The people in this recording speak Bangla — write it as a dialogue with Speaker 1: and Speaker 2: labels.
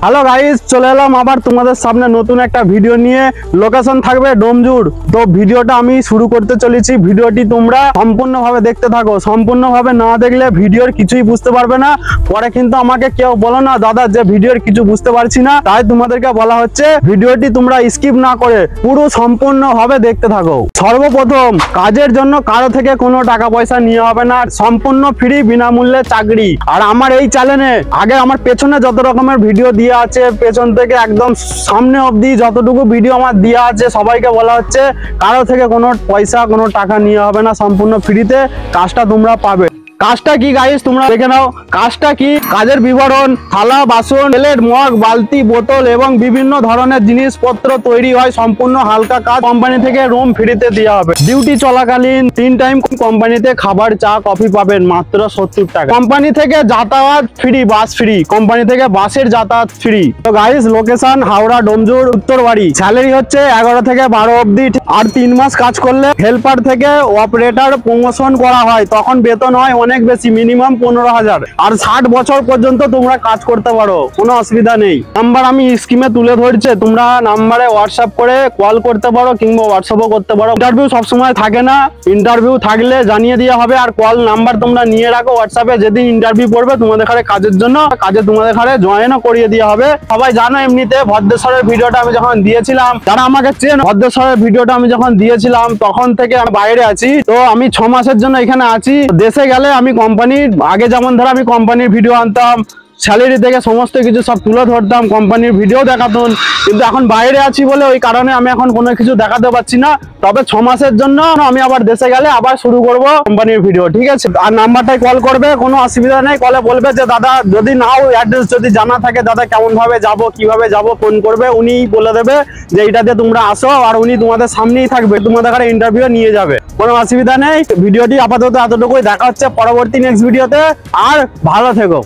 Speaker 1: हेलो गाइस, चले एलाम आबार तुम्हारे सामने नतून एक भिडियो निये। लोकेशन थाकबे डोमजुर। तो भिडियोटा आमी शुरू करते चलेछि। भिडियोटी तोमरा सम्पूर्ण भावे देखते थाको। सम्पूर्ण भावे ना देखले भिडियोर किछुई बुझते पारबे ना। परे किन्तु आमाके केउ बोलो ना दादा जे भिडियोर किछु बुझते पारछि ना, ताई तुम्हादेरके बला हच्छे भिडियोटी तोमरा स्किप ना करे पुरो सम्पूर्ण भावे देखते थाको। सर्वप्रथम काजेर जन्य कारो थेके कोनो टाका पयसा निये होबे ना, सम्पूर्ण फ्री बिनामूल्ये चाकरी। और आमार एई চ্যানেলে आगे आमार पेছনে যত রকমের ভিডিও দিয়ে আছে, পেছন থেকে একদম সামনে অবধি যতটুকু ভিডিও আমার দেয়া আছে সবাইকে বলা হচ্ছে কারো থেকে কোনো পয়সা কোনো টাকা নিয়ে হবে না, সম্পূর্ণ ফ্রিতে কাজটা তোমরা পাবে। কাজটা কি গাইস তোমরা দেখে নাও। কাজটা কি, কাজের বিবরণ, থালা বাসন, প্লেট, মগ, বালতি, বোতল এবং বিভিন্ন ধরনের জিনিসপত্র তৈরি হয়। সম্পূর্ণ হালকা কাজ। কোম্পানি থেকে রুম ফ্রিতে দেওয়া হবে। ডিউটি চলাকালীন 3 টাইম কোম্পানিতে খাবার, চা, কফি পাবেন মাত্র 70 টাকা। কোম্পানি থেকে যাতায়াত ফ্রি, বাস ফ্রি। কোম্পানি থেকে বাসের যাতায়াত ফ্রি। তো guys location Howrah Domjur Uttarbari. Salary হচ্ছে 11 থেকে 12 অবধি। আর 3 মাস কাজ করলে হেল্পার থেকে অপারেটর প্রমোশন করা হয়, তখন বেতন হয় অনেক বেশি, মিনিমাম 15,000। আর 60 বছর পর্যন্ত তোমরা কাজ করতে পারো, কোনো অসুবিধা নেই। নাম্বার আমি স্ক্রিনে তুলে ধরছি, তোমরা নাম্বারে হোয়াটসঅ্যাপ করে কল করতে পারো কিংবা হোয়াটসঅ্যাপও করতে পারো। ইন্টারভিউ সবসময় থাকে না, ইন্টারভিউ থাকলে জানিয়ে দেওয়া হবে। আর কল নাম্বার তোমরা নিয়ে রাখো হোয়াটসঅ্যাপে। যেদিন ইন্টারভিউ পড়বে তোমাদের ঘরে কাজের জন্য, কাজে তোমাদের ঘরে জয়েনও করিয়ে দেওয়া হবে। সবাই জানো এমনিতে ভদ্রেশ্বরের ভিডিওটা আমি যখন দিয়েছিলাম, যারা আমাকে চেন, ভদ্রেশ্বরের ভিডিওটা আমি যখন দিয়েছিলাম তখন থেকে আমি বাইরে আছি। তো আমি 6 মাসের জন্য এখানে আছি। দেশে গেলে আমি কোম্পানির আগে যেমন ধরো আমি কোম্পানির ভিডিও আনতাম, স্যালারি থেকে সমস্ত কিছু সব তুলে ধরতাম, কোম্পানির ভিডিও দেখাতাম। কিন্তু এখন বাইরে আছি বলে ওই কারণে আমি এখন কোনো কিছু দেখাতে পারছি না। তবে 6 মাসের জন্য আমি আবার দেশে গেলে আবার শুরু করব কোম্পানির ভিডিও, ঠিক আছে? আর নাম্বারটাই কল করবে, কোনো অসুবিধা নেই। কলে বলবে যে দাদা যদি নাও অ্যাড্রেস যদি জানা থাকে, দাদা কেমন ভাবে যাব, কিভাবে যাব, ফোন করবে। উনি বলে দেবে যে এইটাতে তোমরা আসো, আর উনি তোমাদের সামনেই থাকবে, তোমাদের ঘরে ইন্টারভিউ নিয়ে যাবে, কোনো অসুবিধা নেই। ভিডিওটি আপাতত এতটুকুই। দেখা হচ্ছে পরবর্তী নেক্সট ভিডিওতে। আর ভালো থেকো।